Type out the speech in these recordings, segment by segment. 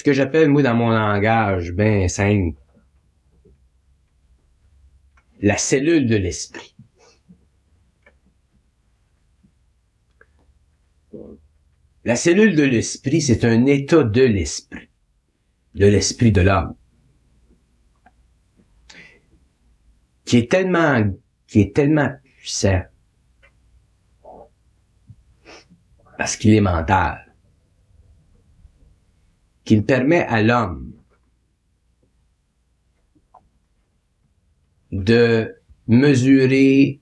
que j'appelle, moi, dans mon langage, ben simple, la cellule de l'esprit. La cellule de l'esprit, c'est un état de l'esprit de l'homme, qui est tellement puissant, parce qu'il est mental, qu'il permet à l'homme de mesurer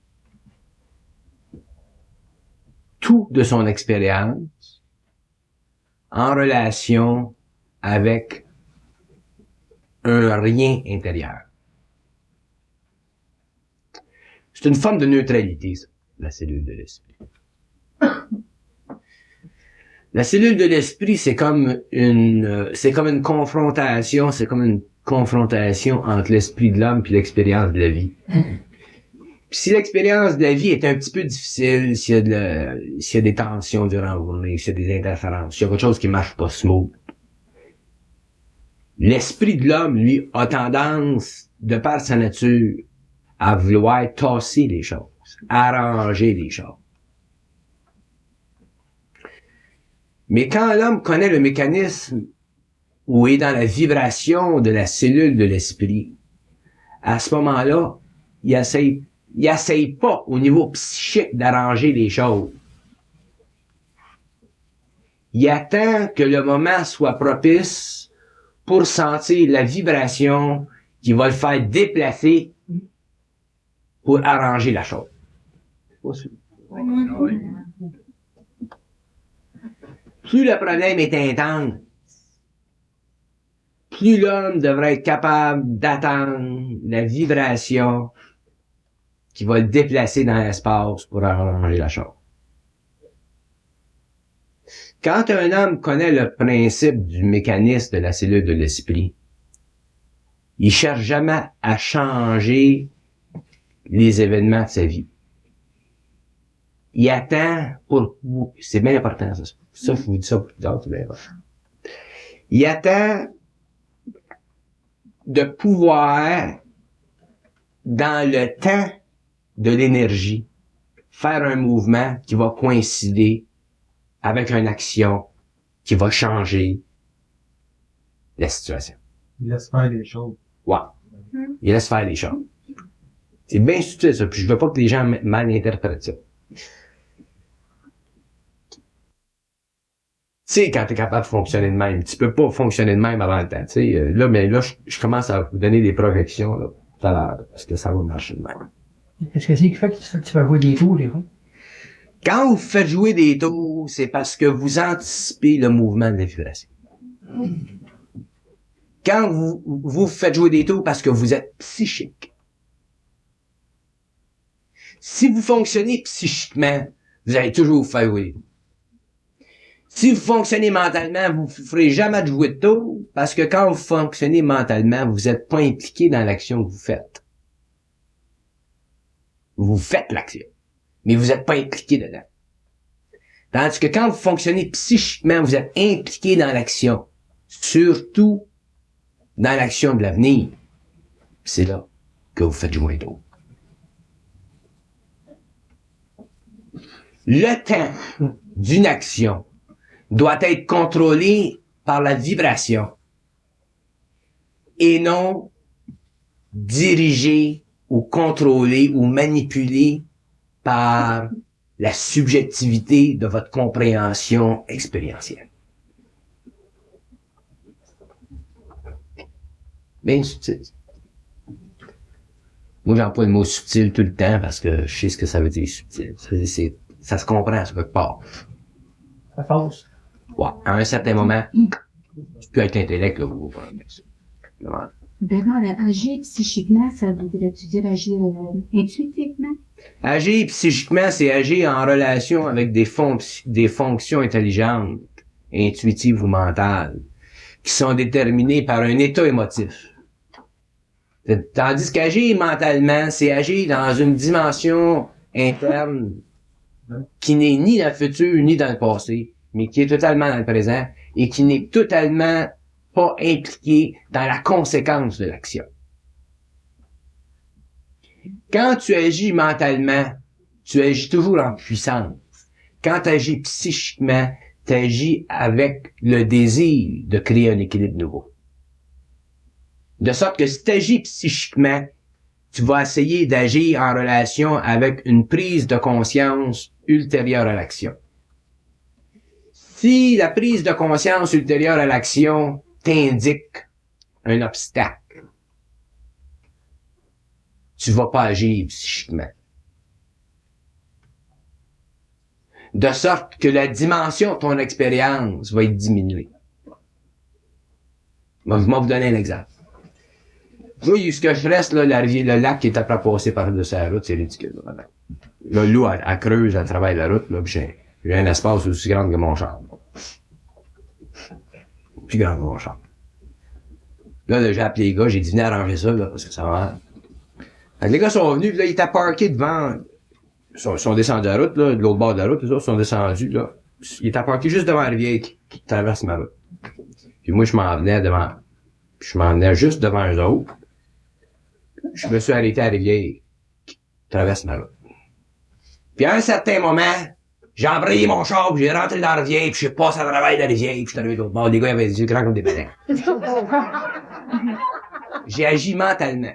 tout de son expérience en relation avec un rien intérieur. C'est une forme de neutralité, ça, la cellule de l'esprit. La cellule de l'esprit, c'est comme une confrontation entre l'esprit de l'homme et l'expérience de la vie. Puis si l'expérience de la vie est un petit peu difficile, s'il y a des tensions durant la journée, s'il y a des interférences, s'il y a quelque chose qui marche pas smooth, l'esprit de l'homme, lui, a tendance, de par sa nature, à vouloir tasser les choses, arranger les choses. Mais quand l'homme connaît le mécanisme ou est dans la vibration de la cellule de l'esprit, à ce moment-là, il essaye pas au niveau psychique d'arranger les choses. Il attend que le moment soit propice pour sentir la vibration qui va le faire déplacer pour arranger la chose. Plus le problème est intense, plus l'homme devrait être capable d'attendre la vibration qui va le déplacer dans l'espace pour arranger la chose. Quand un homme connaît le principe du mécanisme de la cellule de l'esprit, il cherche jamais à changer les événements de sa vie. Il attend c'est bien important, ça. Ça, je vous dis ça plus tard, c'est bien important. Il attend de pouvoir, dans le temps de l'énergie, faire un mouvement qui va coïncider avec une action qui va changer la situation. Il laisse faire les choses. Ouais. Il laisse faire les choses. C'est bien subtil, ça, puis je veux pas que les gens mal interprètent ça. Tu sais, quand t'es capable de fonctionner de même, tu peux pas fonctionner de même avant le temps, tu sais. Là, je commence à vous donner des projections, là, tout à l'heure, parce que ça va marcher de même. Est-ce que c'est qui fait que tu vas jouer des tours, les fois? Quand vous faites jouer des tours, c'est parce que vous anticipez le mouvement de la vibration. Quand vous faites jouer des tours parce que vous êtes psychique. Si vous fonctionnez psychiquement, vous allez toujours vous faire jouer des tours. Si vous fonctionnez mentalement, vous ne ferez jamais de jouer de tour, parce que quand vous fonctionnez mentalement, vous n'êtes pas impliqué dans l'action que vous faites. Vous faites l'action, mais vous n'êtes pas impliqué dedans. Tandis que quand vous fonctionnez psychiquement, vous êtes impliqué dans l'action, surtout dans l'action de l'avenir. C'est là que vous faites jouer de tour. Le temps d'une action doit être contrôlé par la vibration et non dirigé ou contrôlé ou manipulé par la subjectivité de votre compréhension expérientielle. Bien subtil. Moi, j'emploie le mot subtil tout le temps parce que je sais ce que ça veut dire subtil. Ça se comprend à quelque part. Ça passe. Ouais, à un certain moment, tu peux être intellect, là, vous. Bernard, agir psychiquement, ça voudrait-tu dire agir intuitivement? Agir psychiquement, c'est agir en relation avec des fonctions intelligentes, intuitives ou mentales, qui sont déterminées par un état émotif. Tandis qu'agir mentalement, c'est agir dans une dimension interne qui n'est ni dans le futur ni dans le passé, mais qui est totalement dans le présent et qui n'est totalement pas impliqué dans la conséquence de l'action. Quand tu agis mentalement, tu agis toujours en puissance. Quand tu agis psychiquement, tu agis avec le désir de créer un équilibre nouveau. De sorte que si tu agis psychiquement, tu vas essayer d'agir en relation avec une prise de conscience ultérieure à l'action. Si la prise de conscience ultérieure à l'action t'indique un obstacle, tu vas pas agir psychiquement. De sorte que la dimension de ton expérience va être diminuée. Je vais vous donner un exemple. Moi, ce que je reste, là, le lac qui est après passer par-dessus la route, c'est ridicule. Vraiment. Là, l'eau, elle creuse, elle travaille la route, là, pis j'ai un espace aussi grand que mon champ. Plus grand que mon champ. Là, j'ai appelé les gars, j'ai dit, venez arranger ça, là, parce que ça va. Fait que les gars sont venus, pis là, ils étaient parkés devant, ils sont descendus de la route, là, de l'autre bord de la route, les autres sont descendus, là. Ils étaient parkés juste devant la rivière qui traverse ma route. Puis moi, je m'en venais juste devant eux autres. Je me suis arrêté à la rivière qui traverse ma route. Puis à un certain moment, j'ai embrayé mon char, puis j'ai rentré dans la rivière, puis j'ai passé à travers la rivière, puis je suis arrivé de l'autre bord. Les gars, ils avaient des yeux grands comme des baleines. J'ai agi mentalement.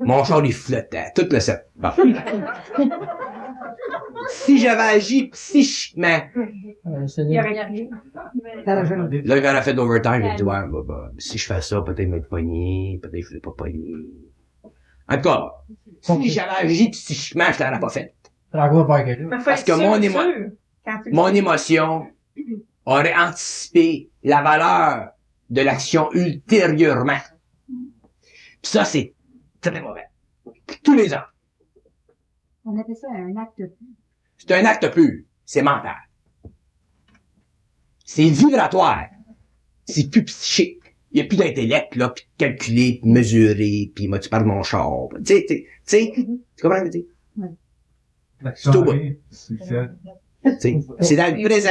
Mon char, il flottait, tout le set. Bon. Si j'avais agi psychiquement, C'est Il y aurait rien. là, il aurait fait de l'overtime, j'ai dit, ouais, bah, si je fais ça, peut-être je vais être pogné, peut-être je vais pas pogné. En tout cas, si j'avais agi psychiquement, je l'aurais pas fait. Parce que mon émotion aurait anticipé la valeur de l'action ultérieurement. Pis ça, c'est très mauvais. Tous les ans. On appelle ça un acte pur. C'est un acte pur. C'est mental. C'est vibratoire. C'est plus psychique. Il n'y a plus d'intellect, là, puis de calculer, puis de mesurer, puis moi, tu parles de mon char. Tu sais, tu comprends ce que je veux dire? C'est au bout. C'est dans le présent.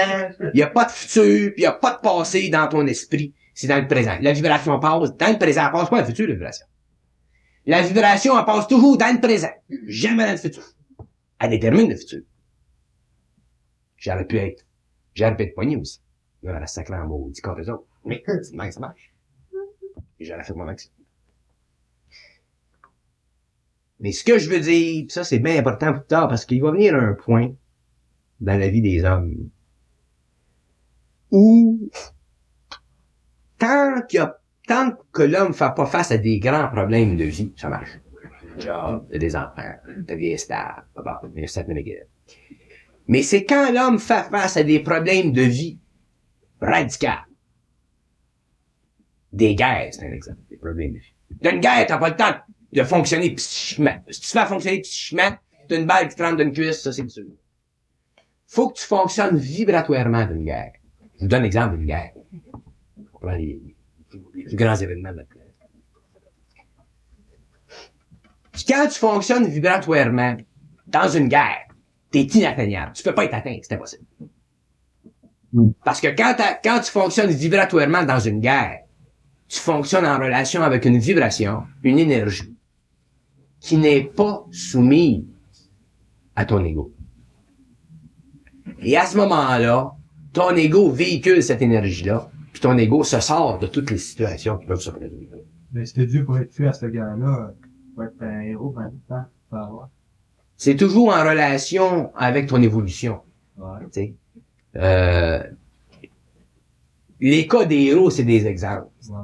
Il n'y a pas de futur, puis il n'y a pas de passé dans ton esprit. C'est dans le présent. La vibration passe dans le présent. Elle passe pas dans le futur, la vibration. La vibration, elle passe toujours dans le présent. Jamais dans le futur. Elle détermine le futur. J'aurais pu être poigné aussi. Là, elle a sacré en maudit contre eux autres. Mais, c'est bien que ça marche. Et j'aurais fait mon action. Mais ce que je veux dire, pis ça c'est bien important plus tard, parce qu'il va venir un point dans la vie des hommes où tant que l'homme fait pas face à des grands problèmes de vie, ça marche. Job, des enfants, de vie stable, mais c'est quand l'homme fait face à des problèmes de vie radicaux. Des guerres, c'est un exemple, des problèmes de vie. D'une guerre, t'as pas le temps de fonctionner psychiquement. Si tu fais fonctionner psychiquement, t'as une balle qui te rentre d'une cuisse, ça c'est sûr. Faut que tu fonctionnes vibratoirement d'une guerre. Je vous donne l'exemple d'une guerre. On prend les grands événements de la planète. Quand tu fonctionnes vibratoirement dans une guerre, t'es inatteignable. Tu peux pas être atteint, c'est impossible. Parce que quand tu fonctionnes vibratoirement dans une guerre, tu fonctionnes en relation avec une vibration, une énergie, qui n'est pas soumise à ton ego. Et à ce moment-là, ton ego véhicule cette énergie-là, puis ton ego se sort de toutes les situations qui peuvent se produire. Mais c'était dur pour être tué à ce gars-là, pour être un héros pendant tout le temps. C'est toujours en relation avec ton évolution. Ouais. Tu sais. Les cas des héros, c'est des exemples. Ouais.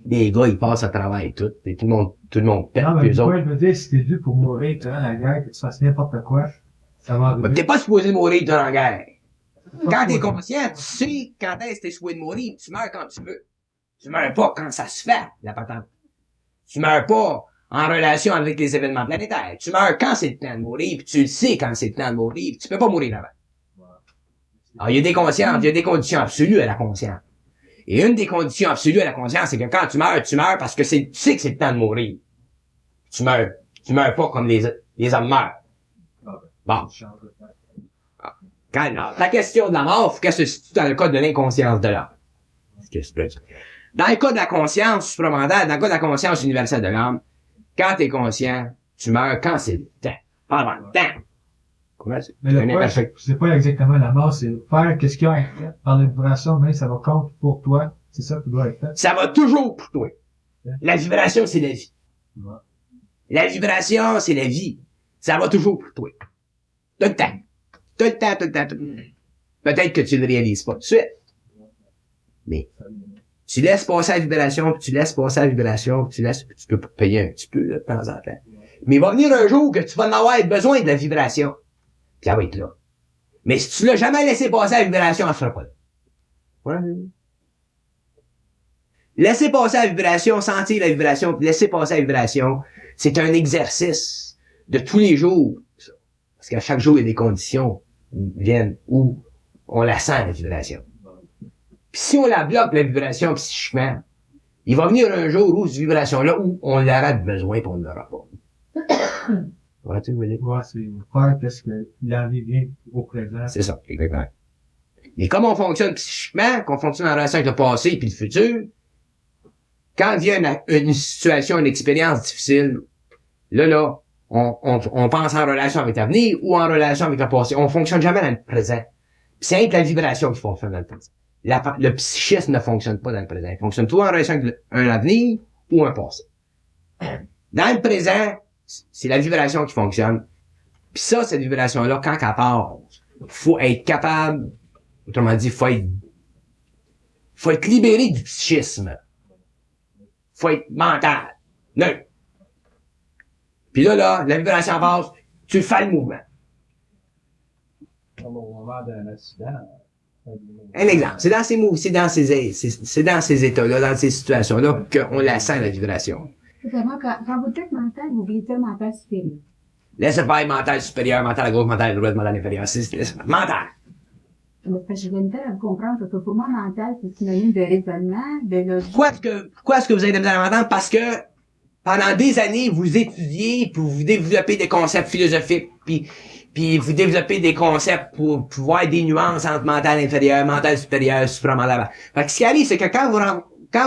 Les gars, ils passent à travers et tout. Et tout le monde pète, Non, puis mais eux autres. je veux dire, si t'es dû pour mourir durant la guerre, que tu fasses n'importe quoi, ça va Mais arriver. t'es pas supposé mourir durant la guerre. Quand t'es conscient, tu sais quand est-ce que t'es supposé mourir, tu meurs quand tu veux. Tu meurs pas quand ça se fait, la patente. Tu meurs pas en relation avec les événements planétaires. Tu meurs quand c'est le temps de mourir, puis tu le sais quand c'est le temps de mourir, puis tu peux pas mourir avant. Alors, il y a des consciences, il y a des conditions absolues à la conscience. Et une des conditions absolues à la conscience, c'est que quand tu meurs parce que tu sais que c'est le temps de mourir. Tu meurs pas comme les hommes meurent. Bon. Quand la question de la mort, qu'est-ce que c'est dans le cas de l'inconscience de l'homme? Qu'est-ce que c'est? Dans le cas de la conscience supramentale, dans le cas de la conscience universelle de l'âme, quand t'es conscient, tu meurs quand c'est le temps. Pas avant le temps. Comment c'est? Mais le point, c'est pas exactement la mort, c'est faire qu'est-ce qu'il y a à faire par la vibration, mais ça va compte pour toi. C'est ça qui doit être fait. Ça va toujours pour toi. La vibration, c'est la vie. Ouais. La vibration, c'est la vie. Ça va toujours pour toi. Tout le temps. Tout le temps, tout le temps, tout le temps. Peut-être que tu ne le réalises pas tout de suite. Mais, tu laisses passer la vibration, puis tu laisses passer la vibration, puis tu peux payer un petit peu, là, de temps en temps. Mais il va venir un jour que tu vas en avoir besoin de la vibration. Puis elle va être là. Mais si tu l'as jamais laissé passer la vibration, elle sera pas là. Ouais. Laisser passer la vibration, sentir la vibration, puis laisser passer la vibration, c'est un exercice de tous les jours. Parce qu'à chaque jour, il y a des conditions qui viennent où on la sent, la vibration. Puis si on la bloque, la vibration psychiquement, il va venir un jour où cette vibration-là, où on l'aura de besoin, puis on ne l'aura pas. Ouais, c'est faire qu'est-ce que l'envie vient au présent. c'est ça, exactement. Et comme on fonctionne psychiquement, qu'on fonctionne en relation avec le passé et le futur, quand vient une situation, une expérience difficile, là, on pense en relation avec l'avenir ou en relation avec le passé. On fonctionne jamais dans le présent. C'est la vibration qui fonctionne dans le présent. Le psychisme ne fonctionne pas dans le présent. Il fonctionne toujours en relation avec un avenir ou un passé. Dans le présent, c'est la vibration qui fonctionne. Puis ça, cette vibration-là, quand elle part, faut être capable, autrement dit, faut être libéré du psychisme. Faut être mental. Neutre. Puis là, la vibration passe, tu fais le mouvement. Au moment d'un accident. Un exemple. C'est dans ces états-là, dans ces situations-là, qu'on la sent, la vibration. Vraiment, quand vous dites mental, vous voulez dire mental supérieur. Laisse faire mental supérieur, mental à gauche, mental à droite, mental inférieur. C'est mental. Parce que j'ai une à comprendre que pour moi, mental, c'est synonyme de raisonnement, de logique. Pourquoi est-ce que vous avez de la misère à m'entendre? Parce que pendant des années, vous étudiez, puis vous développez des concepts philosophiques, puis vous développez des concepts pour voir des nuances entre mental inférieur, mental supérieur, supramental. Fait que ce qui arrive, c'est que quand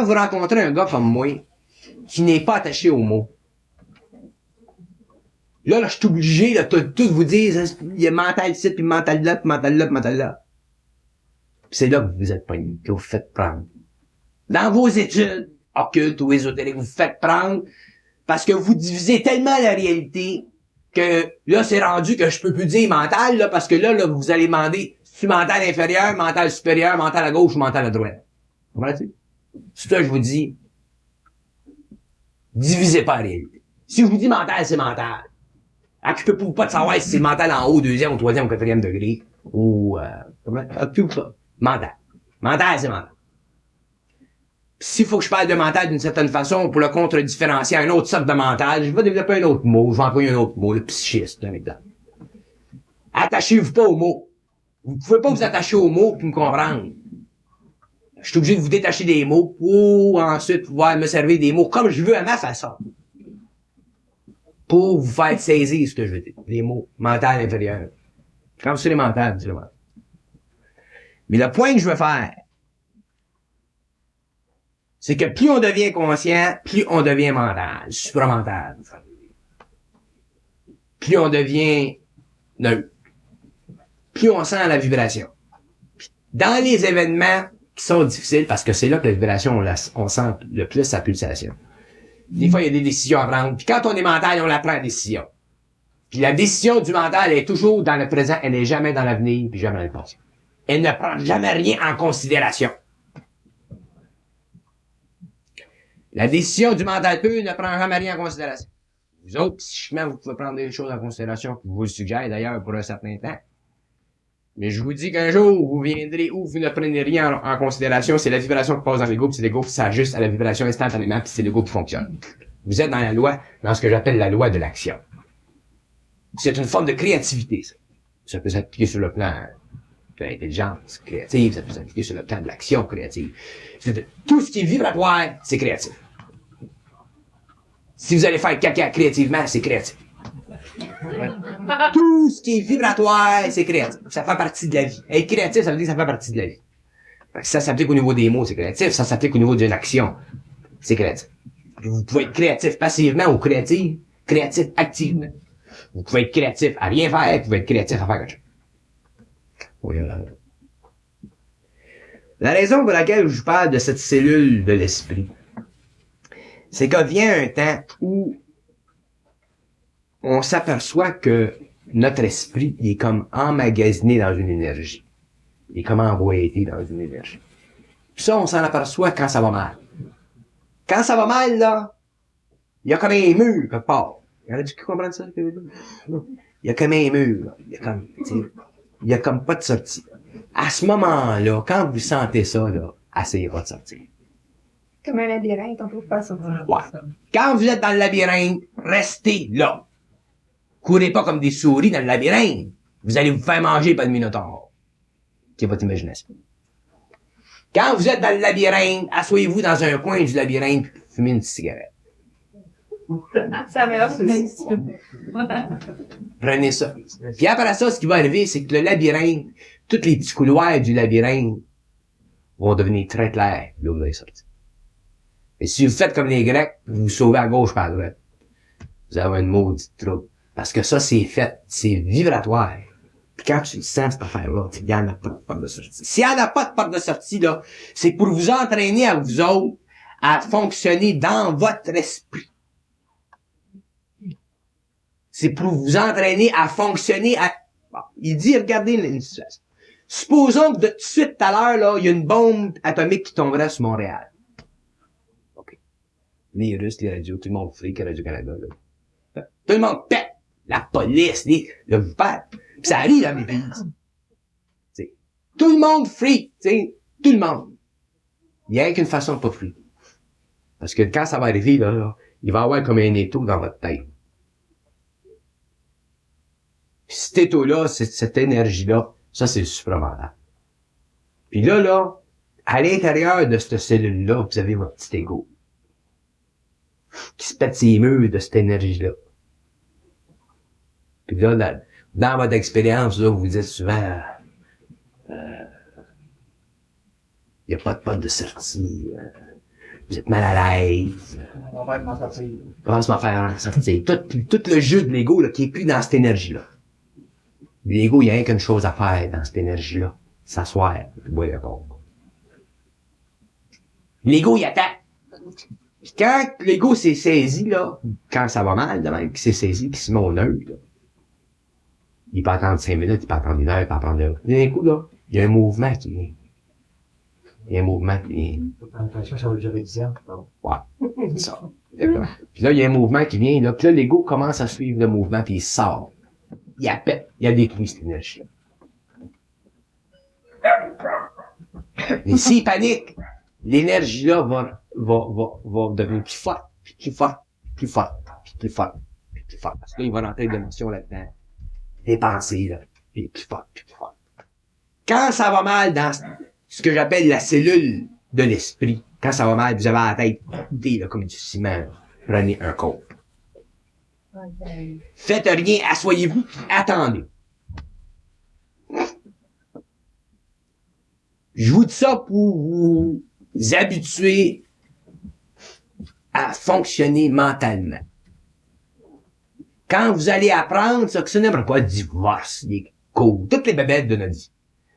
vous rencontrez un gars comme moi, qui n'est pas attaché aux mots, là, je suis obligé de tout vous dire, il y a mental ici, puis mental là, puis mental là, puis mental là. Puis c'est là que vous êtes pogné, que vous faites prendre. Dans vos études occultes ou ésotériques, vous faites prendre parce que vous divisez tellement la réalité que là, c'est rendu que je peux plus dire mental, là, parce que là, vous allez demander si mental inférieur, mental supérieur, mental à gauche ou mental à droite. Comprenez-tu? C'est ça que je vous dis. Divisez pas la réalité. Si je vous dis mental, c'est mental. Occupez-vous pas de savoir si c'est mental en haut, deuxième, ou troisième, ou quatrième degré. Ou, occupez-vous pas. Mental. Mental, c'est mental. S'il faut que je parle de mental d'une certaine façon pour le contre-différencier à une autre sorte de mental, je vais développer un autre mot, je vais employer un autre mot, le psychiste, un exemple. Attachez-vous pas aux mots. Vous pouvez pas vous attacher aux mots pour me comprendre. Je suis obligé de vous détacher des mots pour ensuite pouvoir me servir des mots comme je veux à ma façon. Pour vous faire saisir ce que je veux dire. Les mots mental inférieur. Quand c'est les mentales, c'est le mental. Mais le point que je veux faire, c'est que plus on devient conscient, plus on devient mental, supramental. Plus on devient neutre. Plus on sent la vibration. Dans les événements qui sont difficiles, parce que c'est là que la vibration, on sent le plus sa pulsation. Des fois, il y a des décisions à prendre. Puis quand on est mental, on la prend la décision. Puis la décision du mental est toujours dans le présent, elle n'est jamais dans l'avenir, puis jamais dans le passé. Elle ne prend jamais rien en considération. La décision du mental pur ne prend jamais rien en considération. Vous autres, psychiquement, vous pouvez prendre des choses en considération, je vous le suggère d'ailleurs pour un certain temps. Mais je vous dis qu'un jour, vous viendrez où vous ne prenez rien en considération, c'est la vibration qui passe dans l'ego, puis c'est l'ego qui s'ajuste à la vibration instantanément, puis c'est l'ego qui fonctionne. Vous êtes dans la loi, dans ce que j'appelle la loi de l'action. C'est une forme de créativité, ça. Ça peut s'appliquer sur le plan de l'intelligence créative, ça peut s'appliquer sur le plan de l'action créative. Tout ce qui est vibratoire, c'est créatif. Si vous allez faire caca créativement, c'est créatif. Tout ce qui est vibratoire, c'est créatif. Ça fait partie de la vie. Être créatif, ça veut dire que ça fait partie de la vie. Ça s'applique au niveau des mots, c'est créatif. Ça s'applique au niveau d'une action, c'est créatif. Vous pouvez être créatif passivement ou créatif activement. Vous pouvez être créatif à rien faire, vous pouvez être créatif à faire quelque chose. Oui, la raison pour laquelle je vous parle de cette cellule de l'esprit, c'est qu'il vient un temps où on s'aperçoit que notre esprit, il est comme emmagasiné dans une énergie. Il est comme emboîté dans une énergie. Puis ça, on s'en aperçoit quand ça va mal. Quand ça va mal, là, il y a comme un mur quelque part. Il y en a qui comprennent ça? Il y a comme un mur, là. Il y a comme pas de sortie. À ce moment-là, quand vous sentez ça, là, essayez pas de sortir. Comme un labyrinthe, on peut pas sortir. Ouais. Quand vous êtes dans le labyrinthe, restez là. Courez pas comme des souris dans le labyrinthe. Vous allez vous faire manger par le minotaure. C'est votre imagination. Quand vous êtes dans le labyrinthe, asseyez-vous dans un coin du labyrinthe, fumez une cigarette. Ça meilleur aussi. Prenez ça. Puis après ça, ce qui va arriver, c'est que le labyrinthe, tous les petits couloirs du labyrinthe vont devenir très clairs, là où vous allez sortir. Et si vous faites comme les Grecs, vous vous sauvez à gauche par à droite, vous avez une maudite trouble. Parce que ça, c'est fait, c'est vibratoire. Puis quand tu le sens, cette affaire-là, il n'y en a pas de porte de sortie. S'il n'y en a pas de porte de sortie, là, c'est pour vous entraîner à vous autres à fonctionner dans votre esprit. C'est pour vous entraîner à fonctionner à... Bon, il dit, regardez une situation. Supposons que de suite tout à l'heure, là, il y a une bombe atomique qui tomberait sur Montréal. OK. Les Russes, les radios, tout le monde fric, Radio-Canada, là. Tout le monde pète. La police, le père. Pis ça arrive dans les pays. T'sais. Tout le monde freak, t'sais. Tout le monde. Il y a qu'une façon de pas freak. Parce que quand ça va arriver, là, il va y avoir comme un étau dans votre tête. Pis cet étau-là, cette énergie-là, ça, c'est le supramental. Puis là, à l'intérieur de cette cellule-là, vous avez votre petit égo. Qui se pète ses murs de cette énergie-là. Puis là, dans votre expérience, là, vous dites souvent, y a pas de porte de sortie, vous êtes mal à l'aise. On va m'en sortir. Comment se m'en faire sortir? Tout le jeu de l'ego, là, qui est plus dans cette énergie-là. L'ego, il y a rien qu'une chose à faire dans cette énergie-là. S'asseoir, puis boire le corps. L'ego, il attend. Puis quand l'ego s'est saisi, là, quand ça va mal, de même, qu'il s'est saisi, qu'il se met au neutre, là, il peut attendre 5 minutes, il peut attendre 1 heure, il peut attendre 2 heures. D'un coup, là, il y a un mouvement qui vient. Il y a un mouvement qui vient. J'ai l'impression que ça va durer 10 ans. Ouais. C'est ça. Exactement. Puis là, il y a un mouvement qui vient, là. Puis là, l'ego commence à suivre le mouvement, puis il sort. Il appelle. Il a détruit cette énergie-là. Mais s'il panique, l'énergie-là va devenir plus forte, puis plus forte, plus forte, puis plus forte, puis plus forte. Parce que là, il va rentrer de l'émotion là-dedans. Les pensées, là. Puis plus forte, puis plus forte. Quand ça va mal dans ce que j'appelle la cellule de l'esprit, quand ça va mal, vous avez la tête coudée, là, comme du ciment, prenez un cope. Faites rien, asseyez-vous, attendez. Je vous dis ça pour vous habituer à fonctionner mentalement. Quand vous allez apprendre ça, que ce n'est pas divorce, les coups, toutes les bébêtes de notre vie,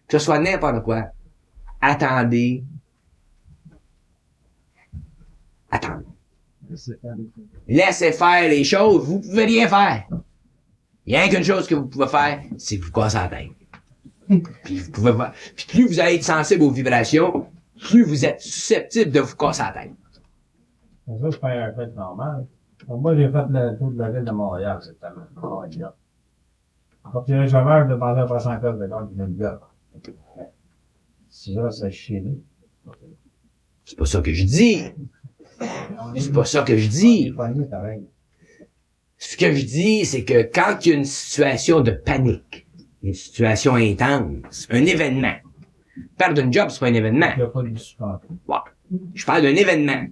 que ce soit n'importe quoi, attendez. Attendez. Laissez faire les choses, vous pouvez rien faire. Il y a rien qu'une chose que vous pouvez faire, c'est vous casser la tête. Puis vous pouvez voir. Puis plus vous allez être sensible aux vibrations, plus vous êtes susceptible de vous casser la tête. Ça, c'est pas un fait normal. Donc, moi, j'ai fait le tour de la ville de Montréal cette année. Quand j'ai jamais demandé à 300 pièces de compte d'une gars. C'est ça, c'est chier. C'est pas ça que je dis. C'est pas ça que je dis. Ce que je dis, c'est que quand il y a une situation de panique, une situation intense, un événement, perdre une job, c'est pas un événement. Il n'y a pas de support. Ouais. Je parle d'un événement.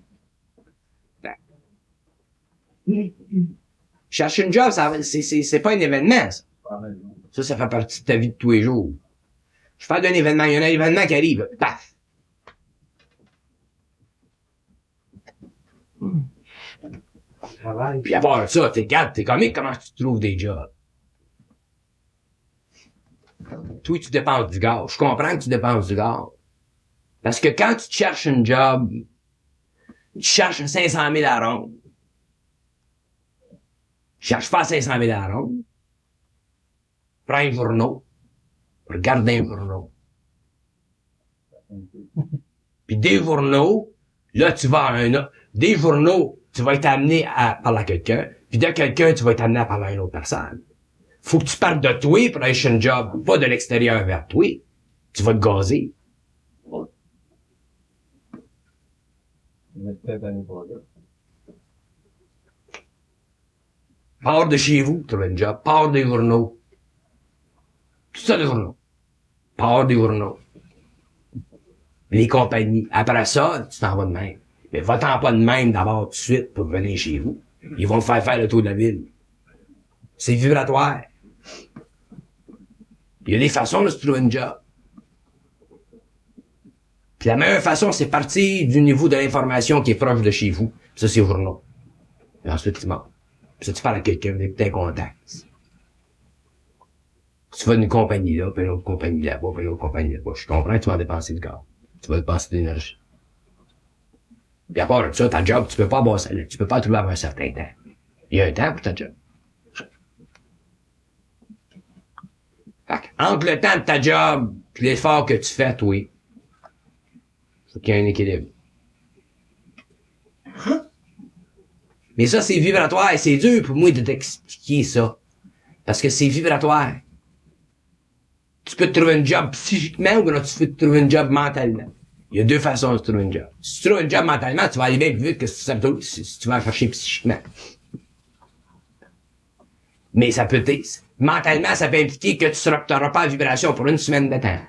Chercher une job, c'est pas un événement, ça. Ça fait partie de ta vie de tous les jours. Je parle d'un événement. Il y a un événement qui arrive, paf. travail. Puis à part ça, regarde, t'es comique, comment tu trouves des jobs? Toi, tu dépenses du gaz. Je comprends que tu dépenses du gaz. Parce que quand tu te cherches un job, tu cherches 500 000 à ronde. Je cherche pas 500 000 à ronde. Prends un journaux. Regarde un journaux. Puis des journaux, là, tu vas à des journaux, tu vas être amené à parler à quelqu'un. Puis de quelqu'un, tu vas être amené à parler à une autre personne. Faut que tu parles de toi pour aller chez un job, pas de l'extérieur vers toi. Tu vas te gazer. Mais peut-être un peu là. Pars de chez vous, trouve un job. Pars des journaux. Tout ça, des journaux. Pars des journaux. Les compagnies. Après ça, tu t'en vas de même. Mais va-t'en pas de même d'abord tout de suite pour venir chez vous. Ils vont te faire le tour de la ville. C'est vibratoire. Il y a des façons de se trouver un job. Puis la meilleure façon, c'est partir du niveau de l'information qui est proche de chez vous. Ça, c'est les journaux. Et ensuite, tu montes. Puis ça, tu parles à quelqu'un, t'es en contact. Tu vas d'une compagnie là, puis une autre compagnie là-bas, puis une autre compagnie là-bas. Je comprends que tu vas en dépenser de gaz. Tu vas dépenser de l'énergie. Puis à part de ça, ta job, tu peux pas tu peux pas le trouver avant un certain temps. Il y a un temps pour ta job. Fait entre le temps de ta job et l'effort que tu fais, oui, faut qu'il y ait un équilibre. Mais ça, c'est vibratoire et c'est dur pour moi de t'expliquer ça. Parce que c'est vibratoire. Tu peux te trouver un job psychiquement ou tu peux te trouver un job mentalement. Il y a deux façons de se trouver un job. Si tu trouves un job mentalement, tu vas aller bien plus vite que si tu vas en chercher psychiquement. Mais ça peut être, mentalement, ça peut impliquer que tu n'auras pas la vibration pour une semaine de temps.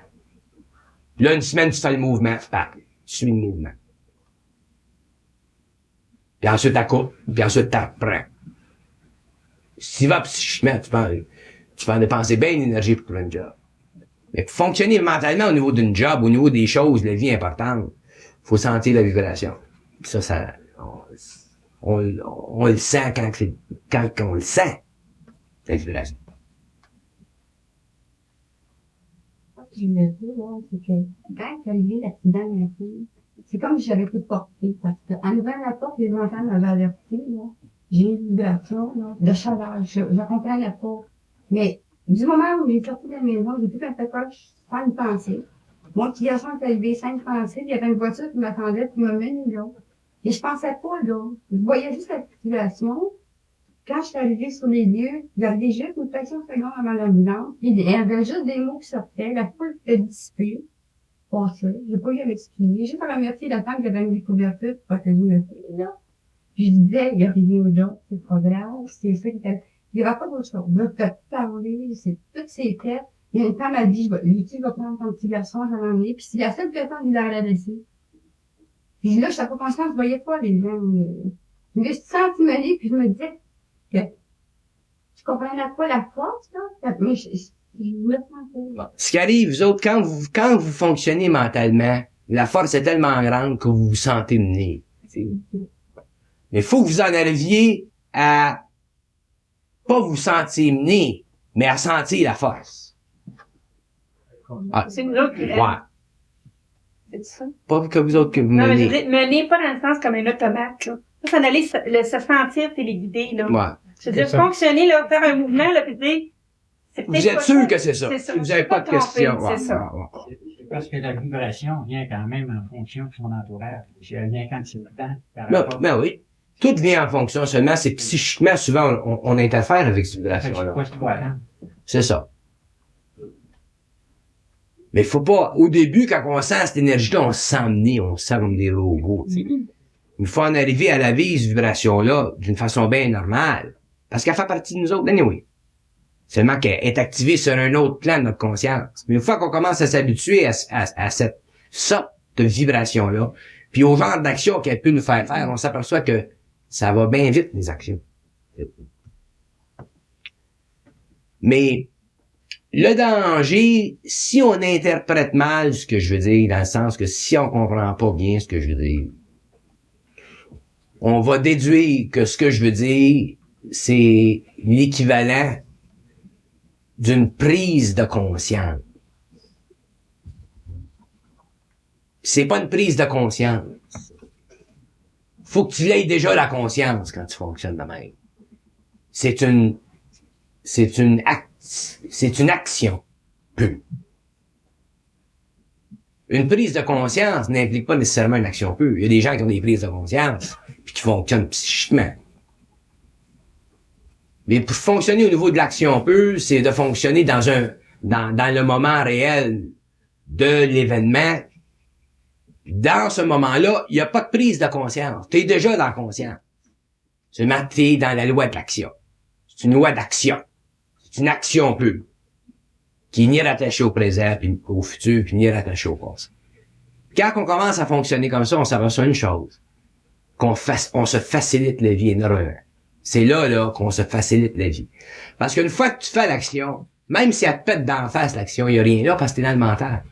Là, une semaine, tu fais le mouvement, tu suis le mouvement. Puis ensuite, t'as coupes, puis ensuite, t'apprends. Si tu vas psychiquement, tu vas en dépenser bien d'énergie pour trouver un job. Mais pour fonctionner mentalement au niveau d'une job, au niveau des choses, la vie importante, faut sentir la vibration. Ça, on le sent quand on le sent, la vibration. Ce que je me dis, là, c'est que quand il y a eu l'accident de ma fille, c'est comme si j'avais tout porté. Parce que, en ouvrant la porte, les enfants m'avaient averti, là. J'ai une vibration, là, de chaleur. Je comprenais pas. Mais, du moment où j'ai sorti de la maison, j'ai pu faire faire une pensée. Mon petit garçon était arrivé 5 pensées, il y avait une voiture qui m'attendait pour me mener, là. Et je pensais pas, là. Je voyais juste la situation. Quand je suis arrivée sur les lieux, il y avait juste une fraction de seconde avant l'ambulance, puis il y avait juste des mots qui sortaient, la foule était dissipée. Passé. J'ai pas eu à m'expliquer. J'ai juste à remercier la femme qui avait une couverture pour protéger ma fille, là. Puis je disais, il y a rien d'autre, c'est pas grave, c'est ça qui était, il y aura pas d'autre chose. Là, t'as parlé, c'est toutes ces têtes. Il y a une femme a dit, je vais prendre ton petit garçon, je vais l'emmener, puis c'est la seule personne qui l'a laissé. Puis là, je n'avais pas conscience, je voyais pas les gens, je me suis sentie mêlée, puis je me disais que je comprenais pas la force, là, mais je voulais penser. Ce qui arrive, vous autres, quand vous fonctionnez mentalement, la force est tellement grande que vous vous sentez mener. Mais il faut que vous en arriviez à pas vous sentir mener, mais à sentir la force. Ah, C'est nous autres qui l'aimons. ouais. C'est ça? Pas que vous autres que vous Non, mais je menez. dis, mener pas dans le sens comme un automate, là. Ça, s'en aller se sentir téléguidé, là. Ouais. Je veux dire, C'est ça. fonctionner, là, faire un mouvement, là, puis dire, c'est peut-être Vous êtes pas sûr ça. que c'est ça. C'est ça. Vous avez pas de trompé, questions. c'est Ouais, ça. ouais, ouais. C'est parce que la vibration vient quand même en fonction de son entourage. Si elle vient quand c'est le temps, par Ben, rapport ben oui. Tout vient en fonction, seulement c'est psychiquement, souvent, on interfère avec cette à ce vibration-là. que tu dois attendre. C'est ça. Mais faut pas, au début, quand on sent cette énergie-là, on se sent mener, on se sent comme des robots, tu sais. Il faut en arriver à la vivre, cette vibration-là, d'une façon bien normale. Parce qu'elle fait partie de nous autres, anyway. Seulement qu'elle est activée sur un autre plan de notre conscience. Mais une fois qu'on commence à s'habituer à cette sorte de vibration-là, puis au genre d'action qu'elle peut nous faire faire, on s'aperçoit que ça va bien vite, les actions. Mais le danger, si on interprète mal ce que je veux dire, dans le sens que si on comprend pas bien ce que je veux dire, on va déduire que ce que je veux dire, c'est l'équivalent d'une prise de conscience. C'est pas une prise de conscience. Faut que tu l'aies déjà la conscience quand tu fonctionnes de même. C'est une action pure. Une prise de conscience n'implique pas nécessairement une action pure. Il y a des gens qui ont des prises de conscience puis qui fonctionnent psychiquement. Mais pour fonctionner au niveau de l'action pure, c'est de fonctionner dans le moment réel de l'événement. Dans ce moment-là, il n'y a pas de prise de conscience. Tu es déjà dans la conscience. Seulement, tu es dans la loi de l'action. C'est une loi d'action. C'est une action pure. Qui est ni rattachée au présent, puis au futur, puis ni rattachée au passé. Quand on commence à fonctionner comme ça, on s'aperçoit une chose. On se facilite la vie énormément. C'est là qu'on se facilite la vie. Parce qu'une fois que tu fais l'action, même si elle te pète d'en face l'action, il n'y a rien là parce que t'es dans le mental.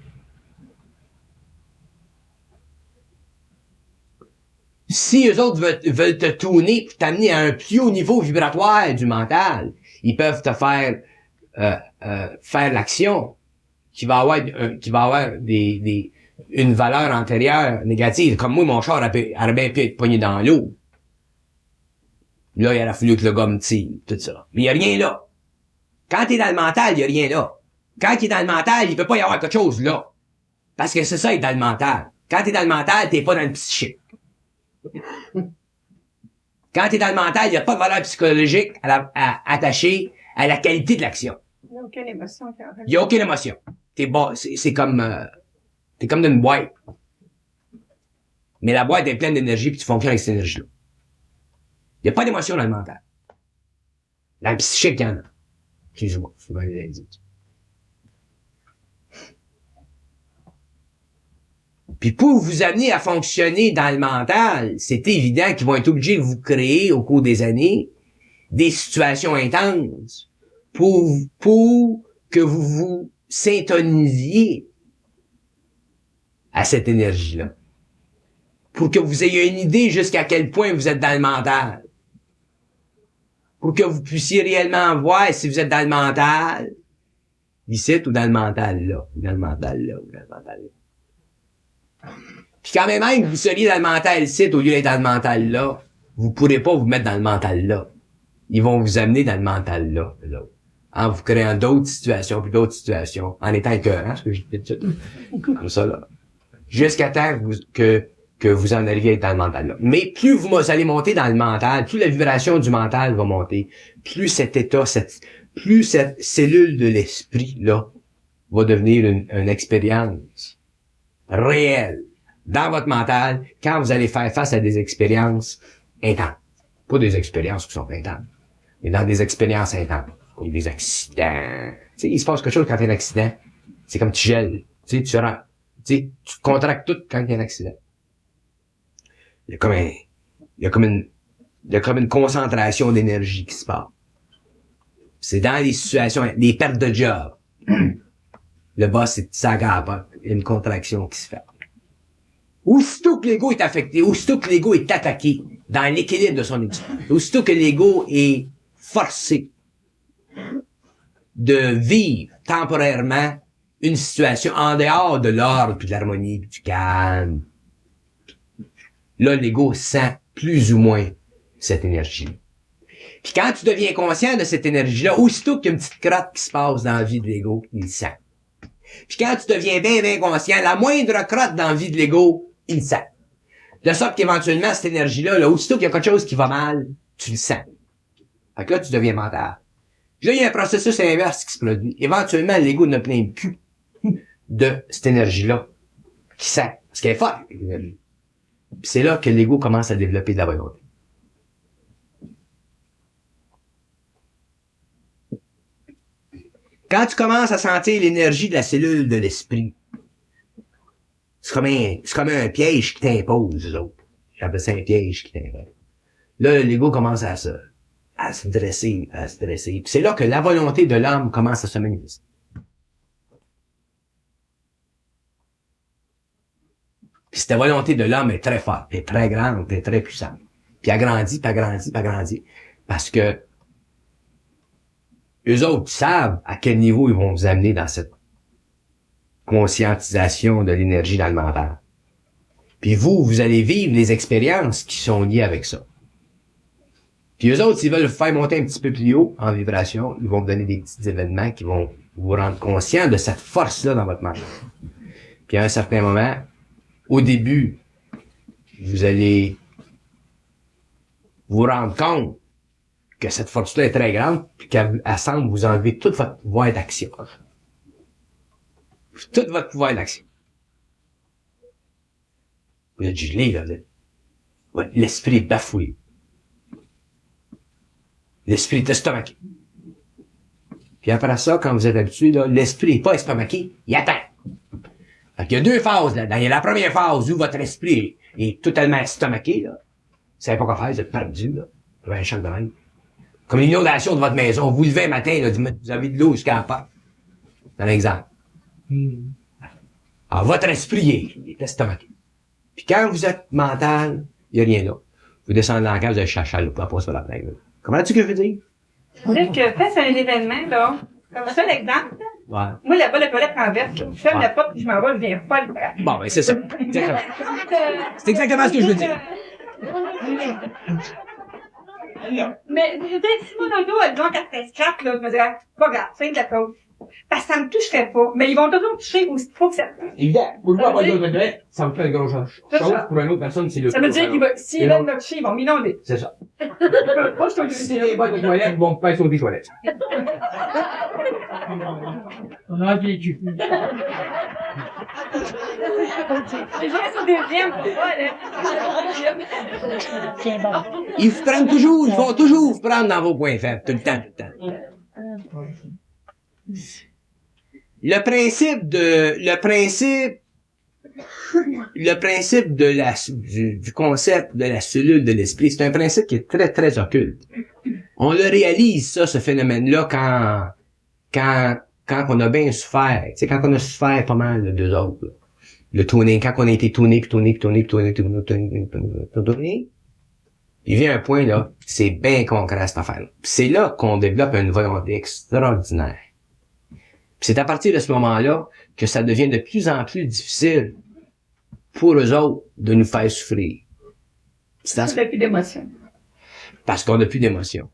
Si eux autres veulent te tourner pour t'amener à un plus haut niveau vibratoire du mental, ils peuvent te faire l'action qui va avoir une valeur antérieure négative. Comme moi, mon char aurait bien pu être pogné dans l'eau. Là, il aurait fallu que le gars me tire, tout ça. Mais il y a rien là. Quand t'es dans le mental, il y a rien là. Quand il est dans le mental, il peut pas y avoir quelque chose là. Parce que c'est ça, être dans le mental. Quand t'es dans le mental, t'es pas dans le psychique. Quand t'es dans le mental, il n'y a pas de valeur psychologique attachée à la qualité de l'action. Il n'y a aucune émotion. Il n'y a aucune émotion. C'est comme, t'es comme dans une boîte. Mais la boîte est pleine d'énergie puis tu fonctionnes avec cette énergie-là. Il n'y a pas d'émotion dans le mental. Dans le psychique, il y en a. Excuse-moi, je vais aller dire. Puis pour vous amener à fonctionner dans le mental, c'est évident qu'ils vont être obligés de vous créer au cours des années des situations intenses pour que vous vous syntonisiez à cette énergie-là. Pour que vous ayez une idée jusqu'à quel point vous êtes dans le mental. Pour que vous puissiez réellement voir si vous êtes dans le mental, ici, ou dans le mental là, ou dans le mental là, ou dans le mental là. Puis quand même que vous seriez dans le mental ici au lieu d'être dans le mental là, vous pourrez pas vous mettre dans le mental là. Ils vont vous amener dans le mental là, en vous créant d'autres situations, puis d'autres situations, en étant écœurant, ce que je dis comme ça là. Jusqu'à temps que vous en arriviez à être dans le mental là. Mais plus vous allez monter dans le mental, plus la vibration du mental va monter, plus cet état, plus cette cellule de l'esprit là va devenir une expérience réelle dans votre mental quand vous allez faire face à des expériences intenses. Pas des expériences qui sont intenses, mais dans des expériences intenses. Il y a des accidents. Tu sais, il se passe quelque chose quand il y a un accident. C'est comme tu gèles. Tu sais, tu te contractes tout quand il y a un accident. Il y a comme une concentration d'énergie qui se passe. C'est dans les situations, les pertes de job. Le boss, ça aggrave, il y a une contraction qui se fait. Aussitôt que l'ego est affecté, aussitôt que l'ego est attaqué dans l'équilibre de son équilibre, aussitôt que l'ego est forcé de vivre temporairement une situation en dehors de l'ordre, puis de l'harmonie, puis du calme, là, l'ego sent plus ou moins cette énergie. Puis quand tu deviens conscient de cette énergie-là, aussitôt qu'il y a une petite crotte qui se passe dans la vie de l'ego, il le sent. Puis quand tu deviens bien conscient, la moindre crotte dans la vie de l'ego, il le sent. De sorte qu'éventuellement, cette énergie-là, là, aussitôt qu'il y a quelque chose qui va mal, tu le sens. Fait que là, tu deviens mental. Puis là, il y a un processus inverse qui se produit. Éventuellement, l'ego ne plein le cul de cette énergie-là qui sent. Parce qu'elle est forte, l'énergie. Puis c'est là que l'ego commence à développer de la volonté. Quand tu commences à sentir l'énergie de la cellule de l'esprit, c'est comme un piège qui t'impose, eux autres. J'appelle ça un piège qui t'impose. Là, l'ego commence à se dresser. Puis c'est là que la volonté de l'homme commence à se manifester. Puis cette volonté de l'homme est très forte, est très grande, est très puissante. puis agrandit, puis agrandit, puis agrandit. Parce que eux autres savent à quel niveau ils vont vous amener dans cette conscientisation de l'énergie dans le mental. Puis vous allez vivre les expériences qui sont liées avec ça. Puis eux autres, s'ils veulent vous faire monter un petit peu plus haut en vibration, ils vont vous donner des petits événements qui vont vous rendre conscient de cette force-là dans votre mental. Puis à un certain moment, au début, vous allez vous rendre compte que cette force-là est très grande, puis qu'elle semble vous enlever tout votre pouvoir d'action. Tout votre pouvoir d'action. Vous êtes gelé, là. L'esprit est bafoué. L'esprit est estomaqué. Puis après ça, quand vous êtes habitué, là, l'esprit est pas estomaqué, il attend. Fait qu'il y a deux phases là-dedans. Il y a la première phase où votre esprit est totalement estomaqué, là. Vous savez pas quoi faire, vous êtes perdu, là. Vous avez un choc de même. Comme l'inondation de votre maison. Vous levez un matin, là, vous avez de l'eau jusqu'à la porte. C'est un exemple. Alors, votre esprit est estomaqué. Puis quand vous êtes mental, il n'y a rien là. Vous descendez dans la cave, vous avez chacha, là, pour passer sur la plaine. Comprends-tu ce que je veux dire? C'est-à-dire que face à un événement, là, comme ça, l'exemple, Ouais. moi, là-bas, le toilette en verte, je ferme Ouais. la porte, puis je m'en vais, je viens pas le faire. Bon, ben, c'est ça. Exactement. C'est exactement ce que je veux dire. Mais, je veux dire, si mon auto, elle doit qu'elle fait scrap, là, je me dirais, pas grave, c'est de la cause. Parce que ça me toucherait pas. Mais ils vont toujours me toucher où il faut que ça touche. Évidemment. Vous le voyez, ça me fait une grosse chose. C'est ça. Pour une autre personne, c'est le Ça veut dire s'ils veulent me toucher, ils vont m'inonder. C'est ça. Moi, je te Si les boîtes de toilettes vont me faire sauter les toilettes. On a vécu. Les gens sont deuxième, pour moi, là. Ils vous prennent toujours, ils vont toujours vous prendre dans vos points faibles. Tout le temps, tout le temps. Le principe du concept de la cellule de l'esprit, c'est un principe qui est très, très occulte. On le réalise, ça, ce phénomène-là, quand on a bien souffert. Tu sais, quand on a souffert pas mal de deux autres, là. Le tuning, quand on a été tuné, il vient un point, là, c'est bien concret, cette affaire-là. C'est là qu'on développe une volonté extraordinaire. Puis c'est à partir de ce moment-là que ça devient de plus en plus difficile pour eux autres de nous faire souffrir. Ça fait plus d'émotion. Parce qu'on n'a plus d'émotion.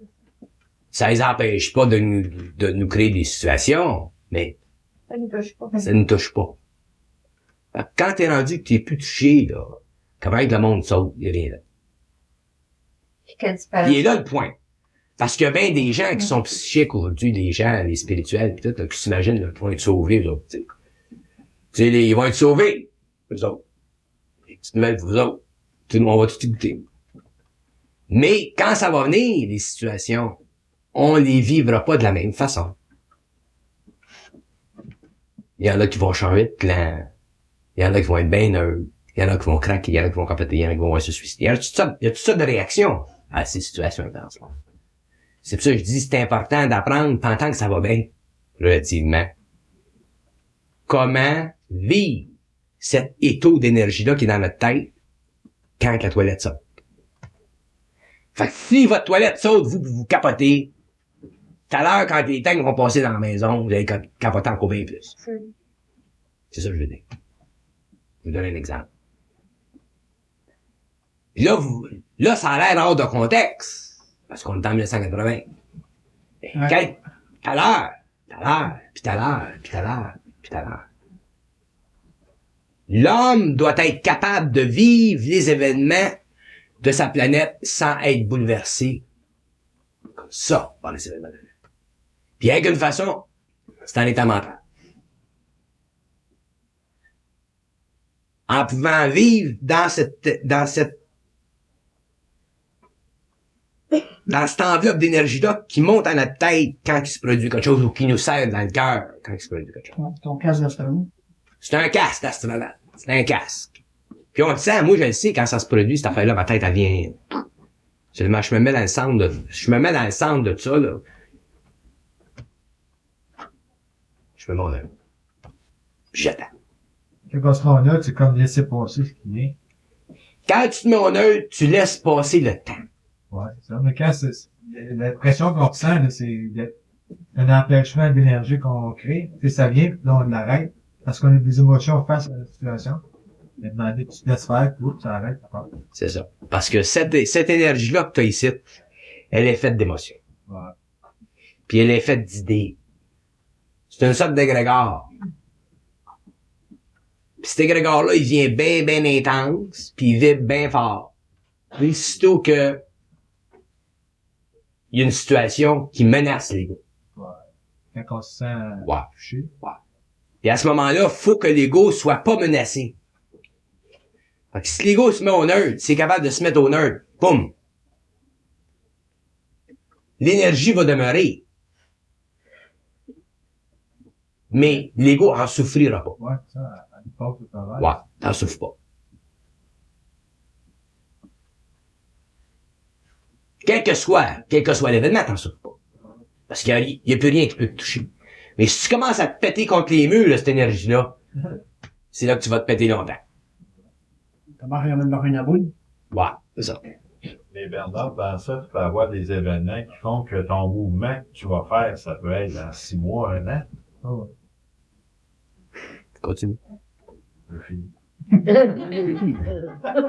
Ça les empêche pas de nous créer des situations, mais Ça nous touche pas. ça ne touche pas. Fait que quand t'es rendu que t'es plus touché, là, comment que le monde saute, il y a rien là. Il est là le point. Parce qu'il y a bien des gens qui sont psychiques aujourd'hui, des gens, les spirituels, pis tout, là, qui s'imaginent, là, qu'ils vont être sauvés, eux autres, tu sais, ils vont être sauvés, eux autres. Les petites nouvelles, vous autres. Tout le monde va tout écouter. Mais, quand ça va venir, les situations, on les vivra pas de la même façon. Il y en a qui vont changer de plan. Il y en a qui vont être bien neutres. Il y en a qui vont craquer, il y en a qui vont capoter, il y en a qui vont se suicider. Il y a toutes sortes de réactions à ces situations intenses. C'est pour ça que je dis, c'est important d'apprendre pendant que ça va bien, relativement. Comment vivre cet étau d'énergie-là qui est dans notre tête quand la toilette saute. Fait que si votre toilette saute, vous capotez, tout à l'heure, quand les tanks vont passer dans la maison, vous allez capoter encore bien plus. C'est ça que je veux dire. Je vous donne un exemple. Là, ça a l'air hors de contexte. Parce qu'on est en 1980. Ouais. Tout à l'heure, l'homme doit être capable de vivre les événements de sa planète sans être bouleversé comme ça par les événements de la vie. Puis avec une façon, c'est en état mental. En pouvant vivre dans cette enveloppe d'énergie-là qui monte à notre tête quand il se produit quelque chose ou qui nous serre dans le cœur quand il se produit quelque chose. Ton casque d'astronaute. C'est un casque d'astronaute. C'est un casque. Puis on le sent, moi je le sais quand ça se produit, cette affaire-là, ma tête elle vient. Je me mets dans le centre de ça, là. Je me monte là. J'attends. Quand on se rend là, c'est comme laisser passer ce qui vient. Quand tu te mets au neutre, tu laisses passer le temps. Ouais, c'est ça. Mais quand la pression qu'on ressent, là, c'est un empêchement d'énergie qu'on crée. Et ça vient, puis là, on l'arrête. Parce qu'on a des émotions face à la situation. Maintenant, tu te laisses faire, puis ça arrête. C'est ça. Parce que cette énergie-là que tu as ici, elle est faite d'émotions. Ouais. Puis elle est faite d'idées. C'est une sorte d'égrégore. Puis cet égrégore-là, il vient bien intense, puis il vibre bien fort. Puis sitôt que il y a une situation qui menace l'ego. Quand on se sent touché. Puis à ce moment-là, faut que l'ego soit pas menacé. Fait que si l'ego se met au neutre, c'est capable de se mettre au neutre. Boum! L'énergie va demeurer. Mais l'ego en souffrira pas. Ouais, ça, à l'époque du travail. Ouais, t'en souffres pas. Quel que soit l'événement, t'en souffres pas. Parce qu'il y a plus rien qui peut te toucher. Mais si tu commences à te péter contre les murs, là, cette énergie-là, c'est là que tu vas te péter longtemps. T'as marqué même dans une boule? Ouais, c'est ça. Mais Bernard, dans ça, tu peux avoir des événements qui font que ton mouvement que tu vas faire, ça peut être dans 6 mois, 1 an. Oh, Continue. Je finis.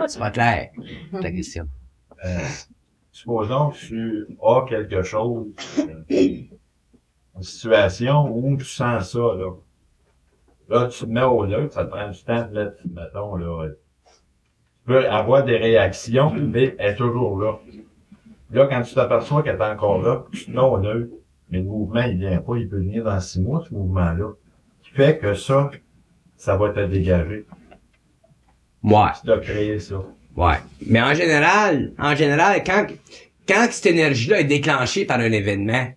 C'est pas clair, ta question. Supposons que tu as quelque chose, une situation où tu sens ça, là. Là, tu te mets au neutre, ça te prend du temps de mettre, mettons, là. Tu peux avoir des réactions, mais elle est toujours là. Là, quand tu t'aperçois qu'elle est encore là, tu te mets au neutre, mais le mouvement, il vient pas, il peut venir dans 6 mois, ce mouvement-là. Qui fait que ça va te dégager. Ouais. Tu dois créer ça. Ouais. Mais en général, quand cette énergie-là est déclenchée par un événement,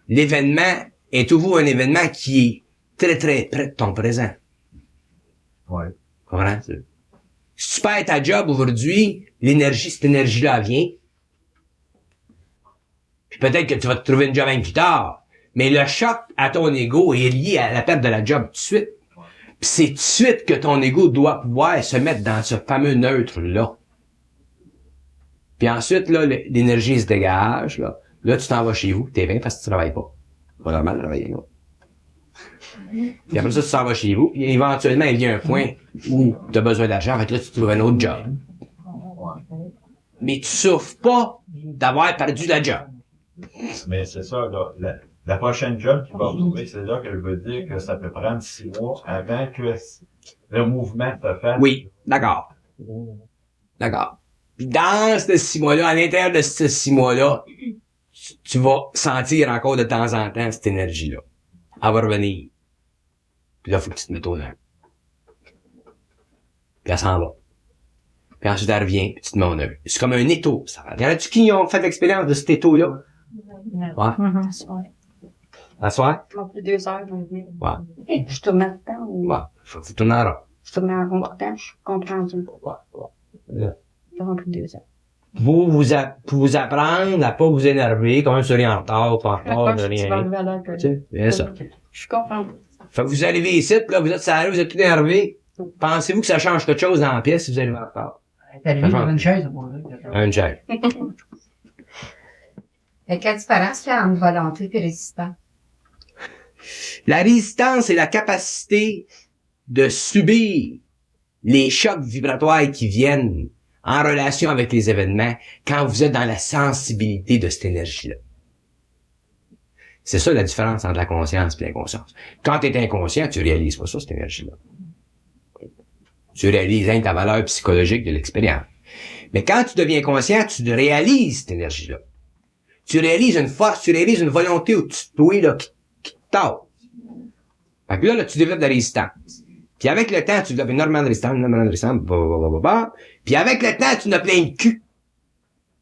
l'événement est toujours un événement qui est très, très près de ton présent. Ouais. Comprends? Si tu perds ta job aujourd'hui, cette énergie-là vient. Puis peut-être que tu vas te trouver une job un plus tard. Mais le choc à ton ego est lié à la perte de la job tout de suite. Puis c'est tout de suite que ton ego doit pouvoir se mettre dans ce fameux neutre-là. Puis ensuite, là, l'énergie se dégage, là. Là, tu t'en vas chez vous, t'es bien parce que tu travailles pas. Pas normal de travailler, là. Puis après ça, tu t'en vas chez vous, puis éventuellement, il y a un point où tu as besoin d'argent, fait que là, tu trouves un autre job. Mais tu souffres pas d'avoir perdu la job. Mais c'est ça, là. La prochaine job qui va retrouver, c'est là que je veux dire que ça peut prendre 6 mois avant que le mouvement te fasse. Oui, d'accord. D'accord. Puis dans ces 6 mois-là, à l'intérieur de ces 6 mois-là, tu vas sentir encore de temps en temps cette énergie-là. Elle va revenir. Puis là, faut que tu te mettes au neutre. Puis elle s'en va. Puis ensuite, elle revient, puis tu te mets au neutre. C'est comme un étau, ça. Y en a-tu qui ont fait l'expérience de cet étau-là? Ouais. À soir? Ça m'a pris 2 heures de venir. Ouais. Je tourne en temps ou Ouais. Faut tourner en rond. je tourne en rond de temps, je comprends. Ouais. Ça m'a pris 2 heures. Pour vous apprendre à pas vous énerver, quand même serez en retard, pas en retard, de Tu vas rien. arriver à l'heure que Tu sais, c'est ça. je comprends. Fait que vous arrivez ici, pis là, vous êtes salé, vous êtes tout énervé. Pensez-vous que ça change quelque chose dans la pièce si vous arrivez en retard? T'es arrivé dans une chaise, pour Un gel. Quelle différence il y a entre volonté et résistance? La résistance est la capacité de subir les chocs vibratoires qui viennent en relation avec les événements quand vous êtes dans la sensibilité de cette énergie-là. C'est ça la différence entre la conscience et l'inconscience. Quand tu es inconscient, tu réalises pas ça, cette énergie-là. Tu réalises ta valeur psychologique de l'expérience. Mais quand tu deviens conscient, tu réalises cette énergie-là. Tu réalises une force, tu réalises une volonté au-dessus de toi, là, qui te tasse. Fait que là, tu développes de la résistance. Puis avec le temps, tu développes énormément de résistance, blablabla. Puis avec le temps, tu n'as plein de cul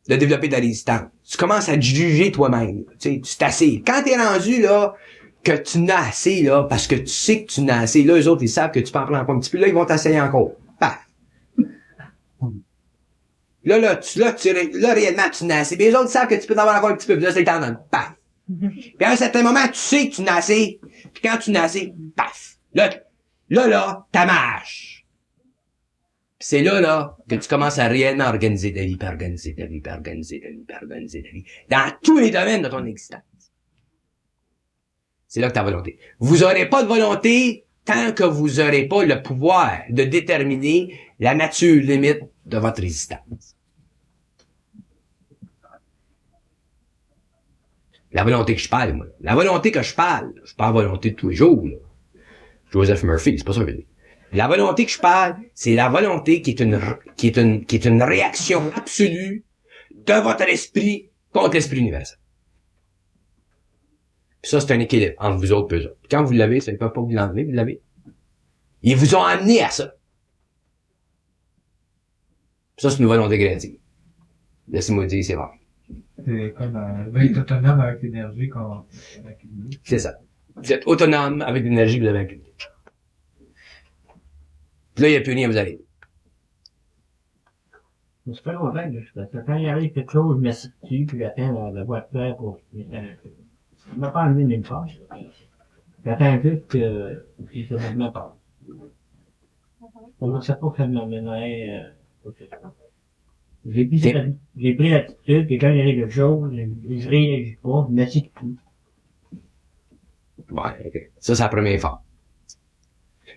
de développer de la résistance. Tu commences à te juger toi-même. Tu sais, tu t'assires. Quand t'es rendu, là, que tu n'as assez, là, parce que tu sais que tu n'as assez, là, eux autres, ils savent que tu peux en prendre encore un petit peu, là, ils vont t'asseyer encore. Paf! Là, réellement, tu n'as assez. Puis les autres savent que tu peux en avoir encore un petit peu, puis là, c'est le temps donne. Paf! Puis à un certain moment, tu sais que tu n'as assez. Puis quand tu n'as assez, paf! Là, t'as marche. C'est là, que tu commences à réellement organiser ta vie, puis organiser ta vie, puis organiser ta vie, puis organiser ta vie. Dans tous les domaines de ton existence. C'est là que ta volonté. Vous aurez pas de volonté tant que vous aurez pas le pouvoir de déterminer la nature limite de votre existence. La volonté que je parle, moi. La volonté que je parle volonté de tous les jours, là. Joseph Murphy, c'est pas ça que je dis. La volonté que je parle, c'est la volonté qui est une réaction absolue de votre esprit contre l'esprit universel. Puis ça, c'est un équilibre entre vous autres et eux autres. Puis quand vous l'avez, ça ne peut pas vous l'enlever, vous l'avez. Ils vous ont amené à ça. Puis ça, c'est une volonté créative. Laissez-moi dire, c'est vrai. C'est comme être autonome avec l'énergie qu'on accumule. C'est ça. Vous êtes autonome avec l'énergie que vous avez accumulée. Puis là, il n'y a plus rien à vous arriver. Ça fait longtemps que je fais ça. Quand il arrive quelque chose, je m'assieds dessus, puis j'attends la voie de fer pour... Je m'a pas enlevé nulle part. J'attends juste que ça me met pas. Je ne sais pas que ça m'amènerait... J'ai pris l'attitude que quand il arrive quelque chose, je réagis pas, je m'assieds dessus. Ouais, ok. Ça, c'est la première fois.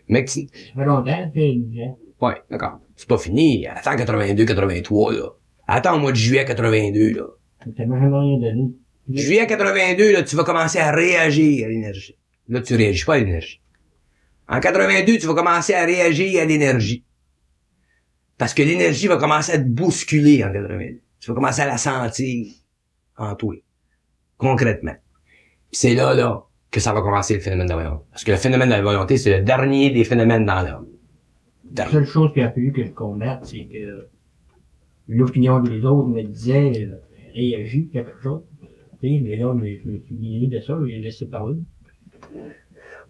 Mais Ça fait longtemps que ouais, d'accord. C'est pas fini. Attends 82, 83, là. Attends au mois de juillet 82, là. ça m'a jamais rien donné. Juillet 82, là, tu vas commencer à réagir à l'énergie. Là, tu réagis pas à l'énergie. En 82, tu vas commencer à réagir à l'énergie. Parce que l'énergie va commencer à te bousculer en 82. Tu vas commencer à la sentir en toi. Concrètement. Puis c'est là, que ça va commencer le phénomène de la volonté. Parce que le phénomène de la volonté, c'est le dernier des phénomènes dans l'homme. La seule chose qui a fallu que je combatte, c'est que l'opinion des autres me disait réagis quelque chose. Mais là, je me suis guéri de ça, j'ai laissé parler.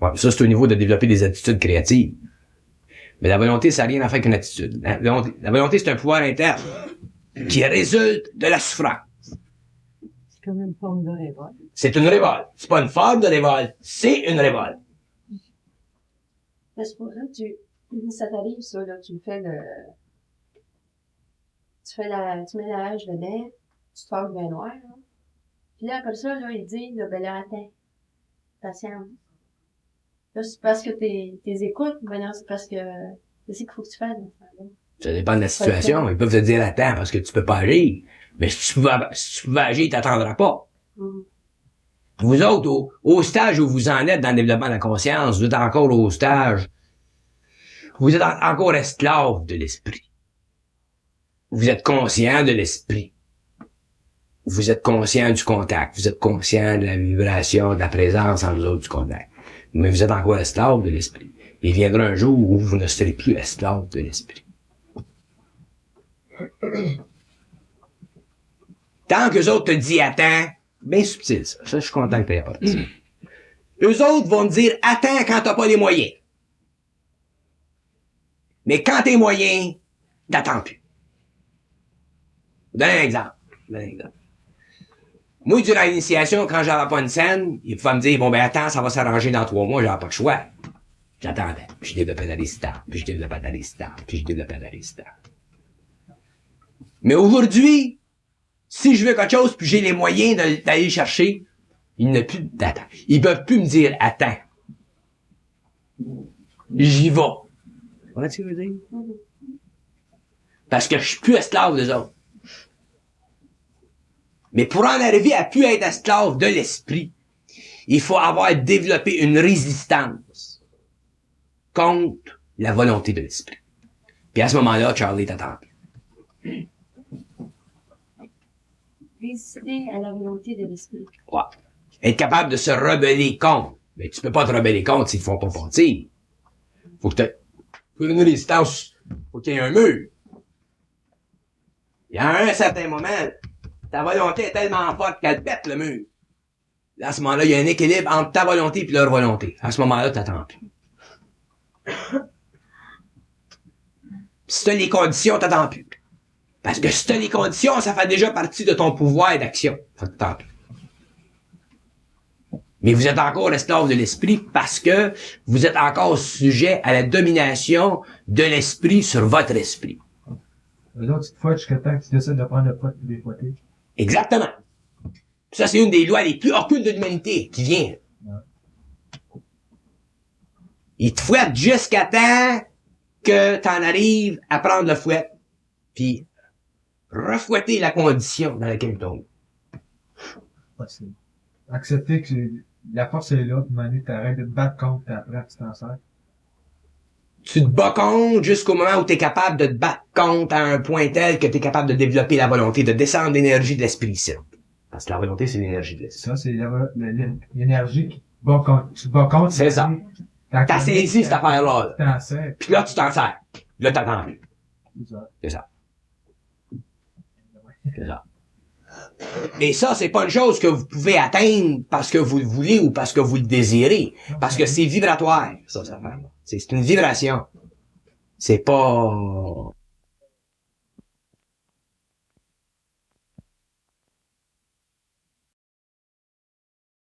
Ouais, ça, c'est au niveau de développer des attitudes créatives. Mais la volonté, ça n'a rien à faire qu'une attitude. La volonté, c'est un pouvoir interne qui résulte de la souffrance. C'est comme une forme de révolte. C'est une révolte. C'est pas une forme de révolte, c'est une révolte. Mais c'est pour ça que ça t'arrive, ça, là, tu mets la hache dedans, tu te fâches bien noir, là. Puis là, après ça, là, il dit, là, ben là, attends, patience. Là, c'est parce que t'es écoutes, ben non, c'est parce que, c'est qu'il faut que tu fasses, là. Ça dépend de la situation. Ils peuvent te dire, attends, parce que tu peux pas agir. Mais si tu pouvais agir, t'attendras pas. Vous autres, au stage où vous en êtes dans le développement de la conscience, vous êtes encore au stage, vous êtes encore esclave de l'esprit. Vous êtes conscient de l'esprit. Vous êtes conscient du contact. Vous êtes conscient de la vibration, de la présence en vous autres du contact. Mais vous êtes encore esclave de l'esprit. Il viendra un jour où vous ne serez plus esclave de l'esprit. Tant qu'eux autres te disent attends, bien subtil ça. Ça, je suis content que tu aies apporté ça. Eux autres vont te dire attends quand t'as pas les moyens. Mais quand t'es moyen, t'attends plus. Donne un exemple. Moi, durant l'initiation, quand j'avais pas une scène, il pouvait me dire, bon, ben, attends, ça va s'arranger dans 3 mois, j'avais pas de choix. J'attendais. Puis je développais la résistance. Puis je développais la résistance. Puis je développais la résistance. Mais aujourd'hui, si je veux quelque chose, puis j'ai les moyens d'aller chercher, il n'y a plus d'attente. Ils peuvent plus me dire, attends. J'y vais. Comment tu veux dire? Parce que je suis plus esclave des autres. Mais pour en arriver à plus être esclave de l'esprit, il faut avoir développé une résistance contre la volonté de l'esprit. Puis à ce moment-là, Charlie t'attend. Résister à la volonté de l'esprit. Ouais. Être capable de se rebeller contre. Mais tu peux pas te rebeller contre s'ils te font pas partir. Faut que pour une résistance, faut qu'il y ait un mur. Il y a un certain moment, ta volonté est tellement forte qu'elle pète le mur. Là, à ce moment-là, il y a un équilibre entre ta volonté et leur volonté. À ce moment-là, t'attends plus. Si t'as les conditions, t'attends plus. Parce que si t'as les conditions, ça fait déjà partie de ton pouvoir d'action. Fait que t'attends plus. Mais vous êtes encore esclave de l'esprit parce que vous êtes encore sujet à la domination de l'esprit sur votre esprit. Eux autres, tu te fouettes jusqu'à temps que tu décides de prendre le pot et des potés. Exactement. Ça, c'est une des lois les plus occultes de l'humanité qui vient. Ils te fouettent jusqu'à temps que t'en arrives à prendre le fouet, puis refouetter la condition dans laquelle tu tombes. Ouais, c'est accepter que la force est là, puis Manu, t'arrêtes de te battre contre, puis après, tu t'en sers. Tu te bats contre jusqu'au moment où tu es capable de te battre contre à un point tel que tu es capable de développer la volonté, de descendre l'énergie de l'esprit ici. Parce que la volonté, c'est l'énergie de l'esprit. Ça, c'est l'énergie qui bat contre, tu te bats contre. C'est ça. T'as saisi cette affaire-là. Tu t'en sers. Puis là, tu t'en sers. Là, t'attends plus. C'est ça. C'est ça. C'est ça. Et ça, c'est pas une chose que vous pouvez atteindre parce que vous le voulez ou parce que vous le désirez. Parce que c'est vibratoire, ça, cette affaire-là. C'est une vibration. C'est pas